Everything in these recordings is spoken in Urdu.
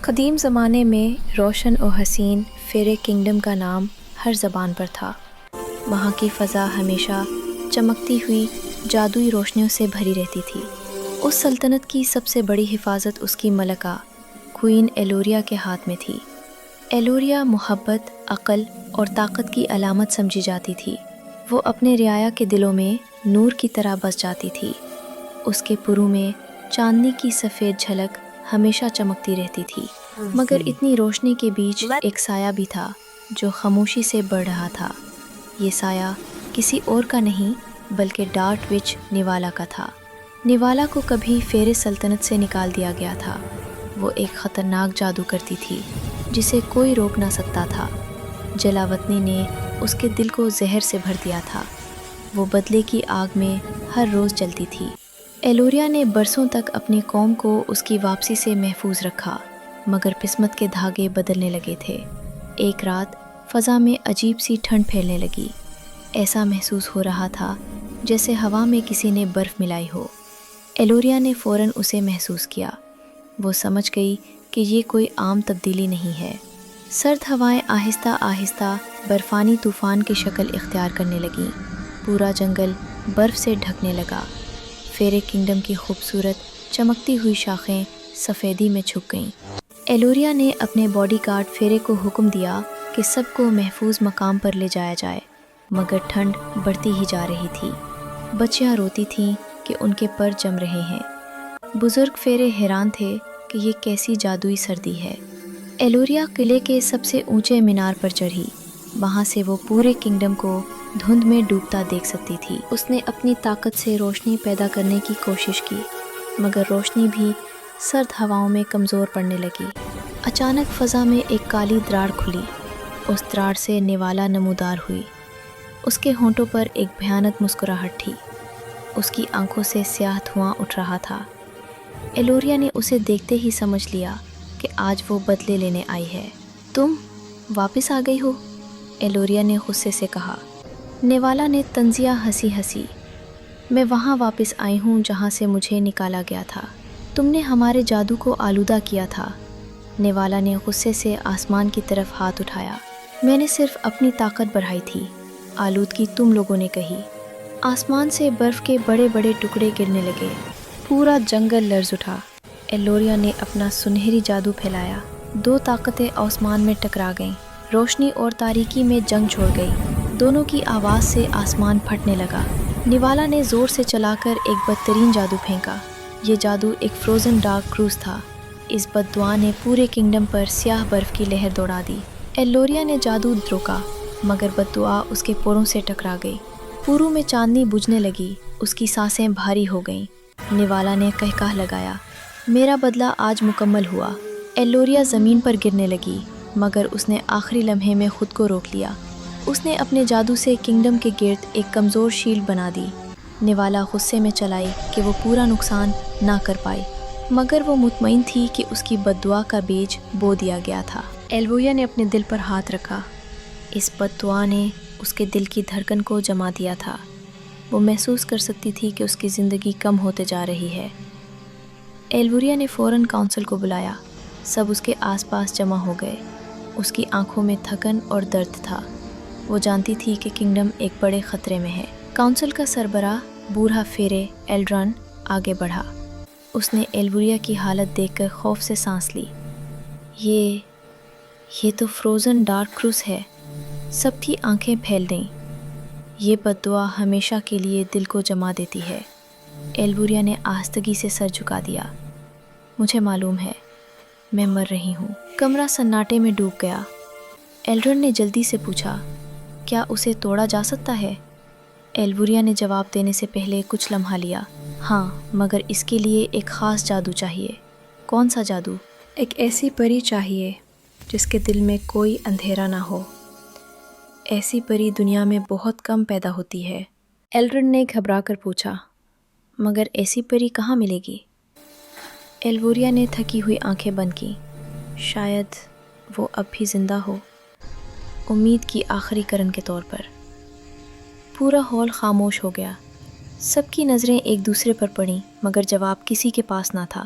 قدیم زمانے میں روشن و حسین فیرے کنگڈم کا نام ہر زبان پر تھا۔ وہاں کی فضا ہمیشہ چمکتی ہوئی جادوئی روشنیوں سے بھری رہتی تھی۔ اس سلطنت کی سب سے بڑی حفاظت اس کی ملکہ کوئین ایلوریا کے ہاتھ میں تھی۔ ایلوریا محبت، عقل اور طاقت کی علامت سمجھی جاتی تھی۔ وہ اپنے رعایا کے دلوں میں نور کی طرح بس جاتی تھی۔ اس کے پرو میں چاندنی کی سفید جھلک ہمیشہ چمکتی رہتی تھی، مگر اتنی روشنی کے بیچ ایک سایہ بھی تھا جو خاموشی سے بڑھ رہا تھا۔ یہ سایہ کسی اور کا نہیں بلکہ ڈارٹ وچ نوالا کا تھا۔ نوالا کو کبھی فیرے سلطنت سے نکال دیا گیا تھا۔ وہ ایک خطرناک جادو کرتی تھی جسے کوئی روک نہ سکتا تھا۔ جلاوطنی نے اس کے دل کو زہر سے بھر دیا تھا۔ وہ بدلے کی آگ میں ہر روز جلتی تھی۔ ایلوریا نے برسوں تک اپنی قوم کو اس کی واپسی سے محفوظ رکھا، مگر قسمت کے دھاگے بدلنے لگے تھے۔ ایک رات فضا میں عجیب سی ٹھنڈ پھیلنے لگی۔ ایسا محسوس ہو رہا تھا جیسے ہوا میں کسی نے برف ملائی ہو۔ ایلوریا نے فوراً اسے محسوس کیا۔ وہ سمجھ گئی کہ یہ کوئی عام تبدیلی نہیں ہے۔ سرد ہوائیں آہستہ آہستہ برفانی طوفان کی شکل اختیار کرنے لگیں۔ پورا جنگل برف سے ڈھکنے لگا۔ فیرے کنگڈم کی خوبصورت چمکتی ہوئی شاخیں سفیدی میں چھپ گئیں۔ ایلوریا نے اپنے باڈی گارڈ فیرے کو حکم دیا کہ سب کو محفوظ مقام پر لے جایا جائے، مگر ٹھنڈ بڑھتی ہی جا رہی تھی۔ بچیاں روتی تھیں کہ ان کے پر جم رہے ہیں۔ بزرگ فیرے حیران تھے کہ یہ کیسی جادوئی سردی ہے۔ ایلوریا قلعے کے سب سے اونچے مینار پر چڑھی۔ وہاں سے وہ پورے کنگڈم کو دھند میں ڈوبتا دیکھ سکتی تھی۔ اس نے اپنی طاقت سے روشنی پیدا کرنے کی کوشش کی، مگر روشنی بھی سرد ہواؤں میں کمزور پڑنے لگی۔ اچانک فضا میں ایک کالی دراڑ کھلی۔ اس دراڑ سے نوالا نمودار ہوئی۔ اس کے ہونٹوں پر ایک بھیانک مسکراہٹ تھی۔ اس کی آنکھوں سے سیاہ دھواں اٹھ رہا تھا۔ ایلوریا نے اسے دیکھتے ہی سمجھ لیا کہ آج وہ بدلے لینے آئی ہے۔ تم واپس آ گئی ہو؟ ایلوریا نے غصے سے کہا۔ نوالا نے طنزیہ ہنسی۔ میں وہاں واپس آئی ہوں جہاں سے مجھے نکالا گیا تھا۔ تم نے ہمارے جادو کو آلودہ کیا تھا۔ نوالا نے غصے سے آسمان کی طرف ہاتھ اٹھایا۔ میں نے صرف اپنی طاقت بڑھائی تھی، آلودگی تم لوگوں نے کہی۔ آسمان سے برف کے بڑے بڑے ٹکڑے گرنے لگے۔ پورا جنگل لرز اٹھا۔ ایلوریا نے اپنا سنہری جادو پھیلایا۔ دو طاقتیں آسمان میں ٹکرا گئیں۔ روشنی اور تاریکی میں جنگ چھوڑ گئی۔ دونوں کی آواز سے آسمان پھٹنے لگا۔ نوالا نے زور سے چلا کر ایک بدترین جادو پھینکا۔ یہ جادو ایک فروزن ڈارک کروز تھا۔ اس بد دعا نے پورے کنگڈم پر سیاہ برف کی لہر دوڑا دی۔ ایلوریا نے جادو روکا، مگر بد دعا اس کے پوروں سے ٹکرا گئی۔ پوروں میں چاندنی بجھنے لگی۔ اس کی سانسیں بھاری ہو گئیں۔ نوالا نے قہقہ لگایا، میرا بدلہ آج مکمل ہوا۔ ایلوریا زمین پر گرنے لگی، مگر اس نے آخری لمحے میں خود کو روک لیا۔ اس نے اپنے جادو سے کنگڈم کے گرد ایک کمزور شیلڈ بنا دی۔ نوالا غصے میں چلائی کہ وہ پورا نقصان نہ کر پائی، مگر وہ مطمئن تھی کہ اس کی بد دعا کا بیج بو دیا گیا تھا۔ ایلوریا نے اپنے دل پر ہاتھ رکھا۔ اس بد دعا نے اس کے دل کی دھڑکن کو جما دیا تھا۔ وہ محسوس کر سکتی تھی کہ اس کی زندگی کم ہوتے جا رہی ہے۔ ایلوریا نے فوراً کونسل کو بلایا۔ سب اس کے آس پاس جمع ہو گئے۔ اس کی آنکھوں میں تھکن اور درد تھا۔ وہ جانتی تھی کہ کنگڈم ایک بڑے خطرے میں ہے۔ کونسل کا سربراہ بوڑھا فیرے ایلڈرن آگے بڑھا۔ اس نے ایلوریا کی حالت دیکھ کر خوف سے سانس لی۔ یہ تو فروزن ڈارک کروز ہے۔ سب کی آنکھیں پھیل گئیں۔ یہ بد دعا ہمیشہ کے لیے دل کو جما دیتی ہے۔ ایلوریا نے آہستگی سے سر جھکا دیا۔ مجھے معلوم ہے، میں مر رہی ہوں۔ کمرہ سناٹے میں ڈوب گیا۔ ایلڈرن نے جلدی سے پوچھا، کیا اسے توڑا جا سکتا ہے؟ ایلوریا نے جواب دینے سے پہلے کچھ لمحہ لیا۔ ہاں، مگر اس کے لیے ایک خاص جادو چاہیے۔ کون سا جادو؟ ایک ایسی پری چاہیے جس کے دل میں کوئی اندھیرا نہ ہو۔ ایسی پری دنیا میں بہت کم پیدا ہوتی ہے۔ ایلڈرن نے گھبرا کر پوچھا، مگر ایسی پری کہاں ملے گی؟ ایلوریا نے تھکی ہوئی آنکھیں بند کیں۔ شاید وہ اب بھی زندہ ہو، امید کی آخری کرن کے طور پر۔ پورا ہال خاموش ہو گیا۔ سب کی نظریں ایک دوسرے پر پڑیں، مگر جواب کسی کے پاس نہ تھا۔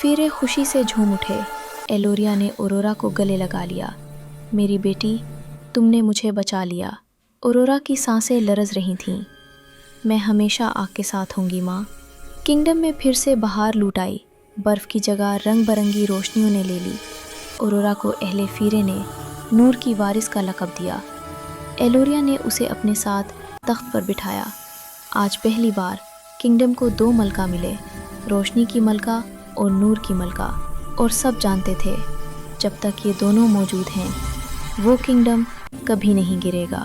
فیرے خوشی سے جھوم اٹھے۔ ایلوریا نے اورورا کو گلے لگا لیا۔ میری بیٹی، تم نے مجھے بچا لیا۔ اورورا کی سانسیں لرز رہی تھیں۔ میں ہمیشہ آپ کے ساتھ ہوں گی ماں۔ کنگڈم میں پھر سے بہار لوٹ آئی۔ برف کی جگہ رنگ برنگی روشنیوں نے لے لی۔ اورورا کو اہل فیرے نے نور کی وارث کا لقب دیا۔ ایلوریا نے اسے اپنے ساتھ تخت پر بٹھایا۔ آج پہلی بار کنگڈم کو 2 ملکہ ملے، روشنی کی ملکہ اور نور کی ملکہ، اور سب جانتے تھے جب تک یہ دونوں موجود ہیں وہ کنگڈم کبھی نہیں گرے گا۔